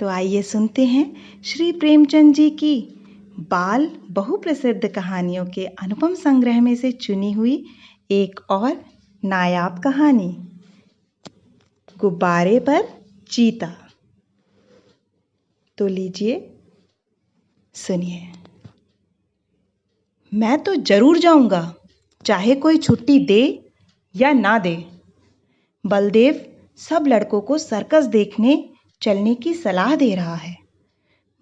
तो आइए सुनते हैं श्री प्रेमचंद जी की बाल बहुप्रसिद्ध कहानियों के अनुपम संग्रह में से चुनी हुई एक और नायाब कहानी, गुब्बारे पर चीता। तो लीजिए सुनिए। मैं तो जरूर जाऊंगा, चाहे कोई छुट्टी दे या ना दे। बलदेव सब लड़कों को सर्कस देखने चलने की सलाह दे रहा है।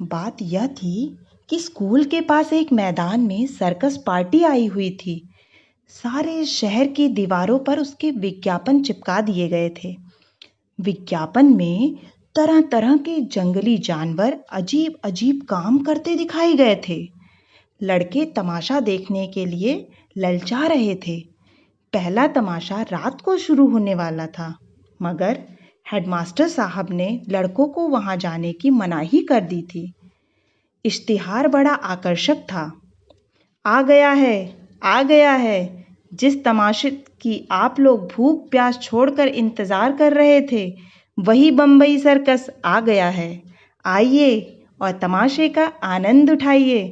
बात यह थी कि स्कूल के पास एक मैदान में सर्कस पार्टी आई हुई थी। सारे शहर की दीवारों पर उसके विज्ञापन चिपका दिए गए थे। विज्ञापन में तरह तरह के जंगली जानवर अजीब अजीब काम करते दिखाए गए थे। लड़के तमाशा देखने के लिए ललचा रहे थे। पहला तमाशा रात को शुरू होने वाला था, मगर हेडमास्टर साहब ने लड़कों को वहां जाने की मनाही कर दी थी। इश्तिहार बड़ा आकर्षक था। आ गया है, आ गया है। जिस तमाशे की आप लोग भूख प्यास छोड़कर इंतजार कर रहे थे, वही बम्बई सर्कस आ गया है। आइए और तमाशे का आनंद उठाइए।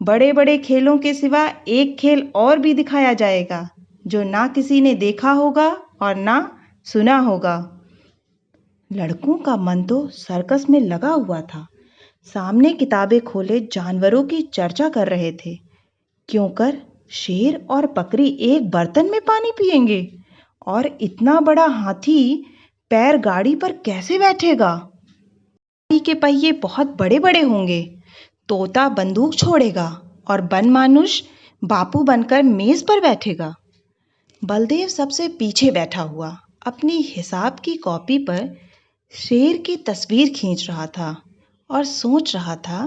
बड़े बड़े खेलों के सिवा एक खेल और भी दिखाया जाएगा, जो ना किसी ने देखा होगा और ना सुना होगा। लड़कों का मन तो सर्कस में लगा हुआ था। सामने किताबें खोले जानवरों की चर्चा कर रहे थे। क्यों कर शेर और बकरी एक बर्तन में पानी पिएंगे, और इतना बड़ा हाथी पैर गाड़ी पर कैसे बैठेगा? गाड़ी के पहिए बहुत बड़े बड़े होंगे। तोता बंदूक छोड़ेगा और बनमानुष बापू बनकर मेज पर बैठेगा। बलदेव सबसे पीछे बैठा हुआ अपनी हिसाब की कॉपी पर शेर की तस्वीर खींच रहा था और सोच रहा था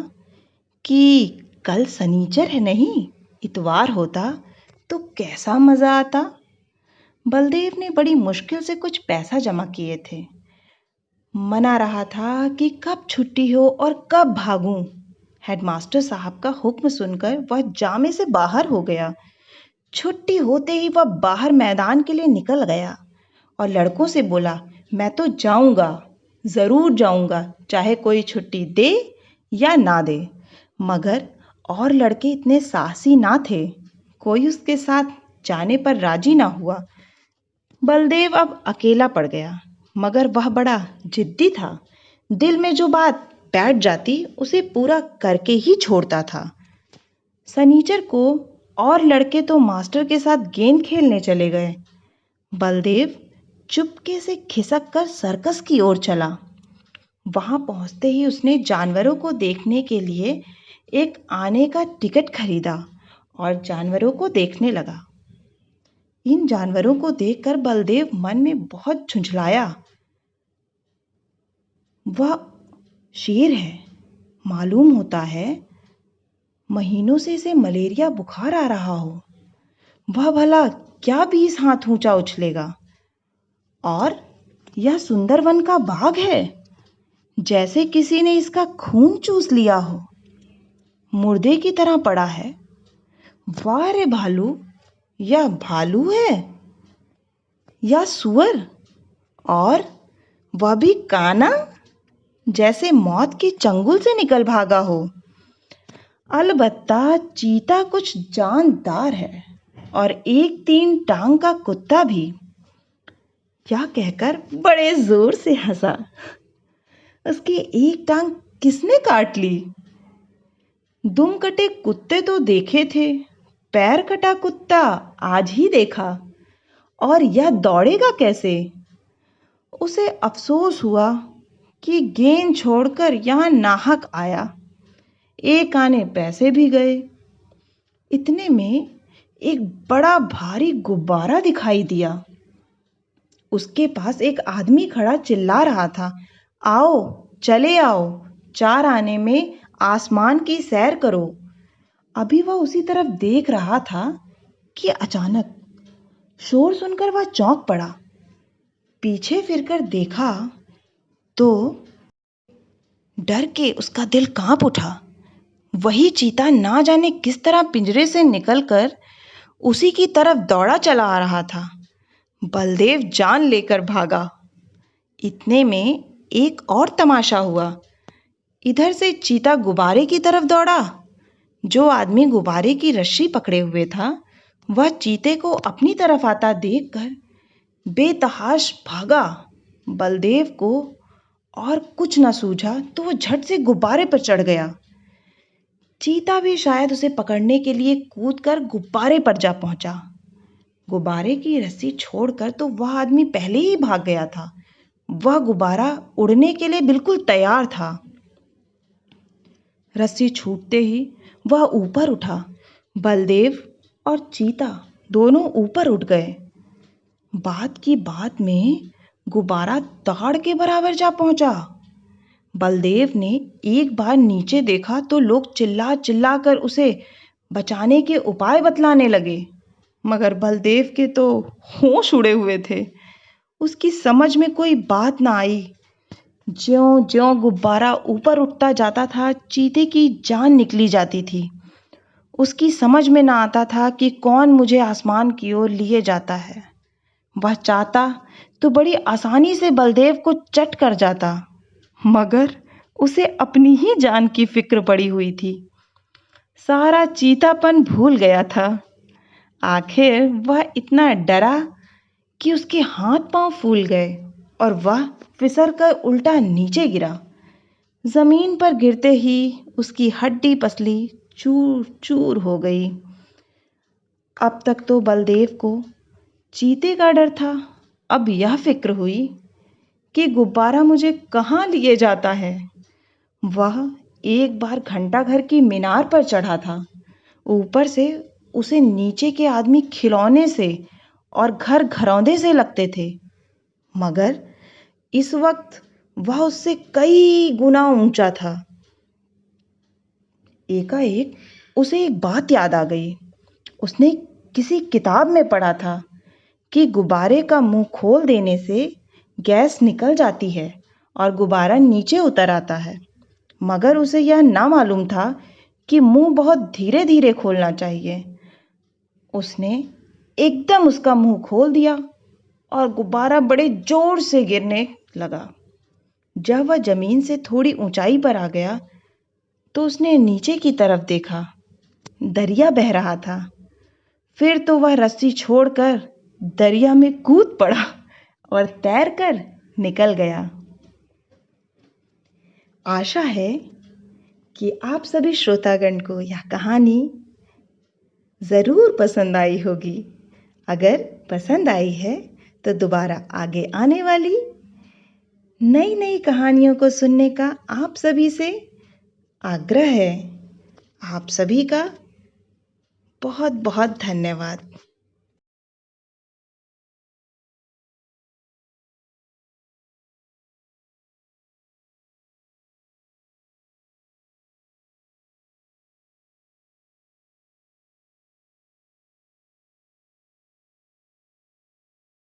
कि कल शनिचर है, नहीं इतवार होता तो कैसा मज़ा आता। बलदेव ने बड़ी मुश्किल से कुछ पैसा जमा किए थे। मना रहा था कि कब छुट्टी हो और कब भागूं। हेडमास्टर साहब का हुक्म सुनकर वह जामे से बाहर हो गया। छुट्टी होते ही वह बाहर मैदान के लिए निकल गया और लड़कों से बोला, मैं तो जाऊंगा, ज़रूर जाऊंगा, चाहे कोई छुट्टी दे या ना दे। मगर और लड़के इतने साहसी ना थे। कोई उसके साथ जाने पर राजी ना हुआ। बलदेव अब अकेला पड़ गया, मगर वह बड़ा जिद्दी था। दिल में जो बात बैठ जाती उसे पूरा करके ही छोड़ता था। शनिचर को और लड़के तो मास्टर के साथ गेंद खेलने चले गए। बलदेव चुपके से खिसक कर सर्कस की ओर चला। वहां पहुंचते ही उसने जानवरों को देखने के लिए एक आने का टिकट खरीदा और जानवरों को देखने लगा। इन जानवरों को देखकर बलदेव मन में बहुत झुंझलाया। वह शेर है, मालूम होता है महीनों से इसे मलेरिया बुखार आ रहा हो। वह भला क्या 20 हाथ ऊंचा उछलेगा। और यह सुंदरवन का बाघ है, जैसे किसी ने इसका खून चूस लिया हो। मुर्दे की तरह पड़ा है। वाह रे भालू, यह भालू है या सुअर? और वह भी काना, जैसे मौत की चंगुल से निकल भागा हो। अलबत्ता चीता कुछ जानदार है और एक 3 टांग का कुत्ता भी। यह कहकर बड़े जोर से हंसा। उसकी एक टांग किसने काट ली? दुम कटे कुत्ते तो देखे थे, पैर कटा कुत्ता आज ही देखा। और यह दौड़ेगा कैसे? उसे अफसोस हुआ कि गेंद छोड़कर यहाँ नाहक आया। एक आने पैसे भी गए। इतने में एक बड़ा भारी गुब्बारा दिखाई दिया। उसके पास एक आदमी खड़ा चिल्ला रहा था, आओ चले आओ, 4 आने में आसमान की सैर करो। अभी वह उसी तरफ देख रहा था कि अचानक शोर सुनकर वह चौंक पड़ा। पीछे फिरकर देखा तो डर के उसका दिल कांप उठा। वही चीता ना जाने किस तरह पिंजरे से निकलकर उसी की तरफ दौड़ा चला आ रहा था। बलदेव जान लेकर भागा। इतने में एक और तमाशा हुआ। इधर से चीता गुब्बारे की तरफ दौड़ा। जो आदमी गुब्बारे की रस्सी पकड़े हुए था, वह चीते को अपनी तरफ आता देखकर बेतहाश भागा। बलदेव को और कुछ न सूझा तो वो झट से गुब्बारे पर चढ़ गया। चीता भी शायद उसे पकड़ने के लिए कूदकर गुब्बारे पर जा पहुंचा। गुब्बारे की रस्सी छोड़कर तो वह आदमी पहले ही भाग गया था। वह गुब्बारा उड़ने के लिए बिल्कुल तैयार था। रस्सी छूटते ही वह ऊपर उठा। बलदेव और चीता दोनों ऊपर उठ गए। बात की बात में गुब्बारा दहाड़ के बराबर जा पहुंचा। बलदेव ने एक बार नीचे देखा तो लोग चिल्ला चिल्ला कर उसे बचाने के उपाय बतलाने लगे, मगर बलदेव के तो होश उड़े हुए थे। उसकी समझ में कोई बात ना आई। ज्यों ज्यों गुब्बारा ऊपर उठता जाता था, चीते की जान निकली जाती थी। उसकी समझ में ना आता था कि कौन मुझे आसमान की ओर लिए जाता है। वह चाहता तो बड़ी आसानी से बलदेव को चट कर जाता, मगर उसे अपनी ही जान की फिक्र पड़ी हुई थी। सारा चीतापन भूल गया था। आखिर वह इतना डरा कि उसके हाथ पांव फूल गए और वह फिसल कर उल्टा नीचे गिरा। जमीन पर गिरते ही उसकी हड्डी पसली चूर चूर हो गई। अब तक तो बलदेव को चीते का डर था, अब यह फिक्र हुई कि गुब्बारा मुझे कहाँ लिए जाता है। वह एक बार घंटा घर की मीनार पर चढ़ा था। ऊपर से उसे नीचे के आदमी खिलौने से और घर घरौंदे से लगते थे, मगर इस वक्त वह उससे कई गुना ऊंचा था। एकाएक उसे एक बात याद आ गई। उसने किसी किताब में पढ़ा था कि गुब्बारे का मुंह खोल देने से गैस निकल जाती है और गुब्बारा नीचे उतर आता है, मगर उसे यह ना मालूम था कि मुंह बहुत धीरे धीरे खोलना चाहिए। उसने एकदम उसका मुंह खोल दिया और गुब्बारा बड़े जोर से गिरने लगा। जब वह जमीन से थोड़ी ऊंचाई पर आ गया तो उसने नीचे की तरफ देखा। दरिया बह रहा था। फिर तो वह रस्सी छोड़कर दरिया में कूद पड़ा और तैरकर निकल गया। आशा है कि आप सभी श्रोतागण को यह कहानी ज़रूर पसंद आई होगी। अगर पसंद आई है तो दोबारा आगे आने वाली नई नई कहानियों को सुनने का आप सभी से आग्रह है। आप सभी का बहुत बहुत धन्यवाद।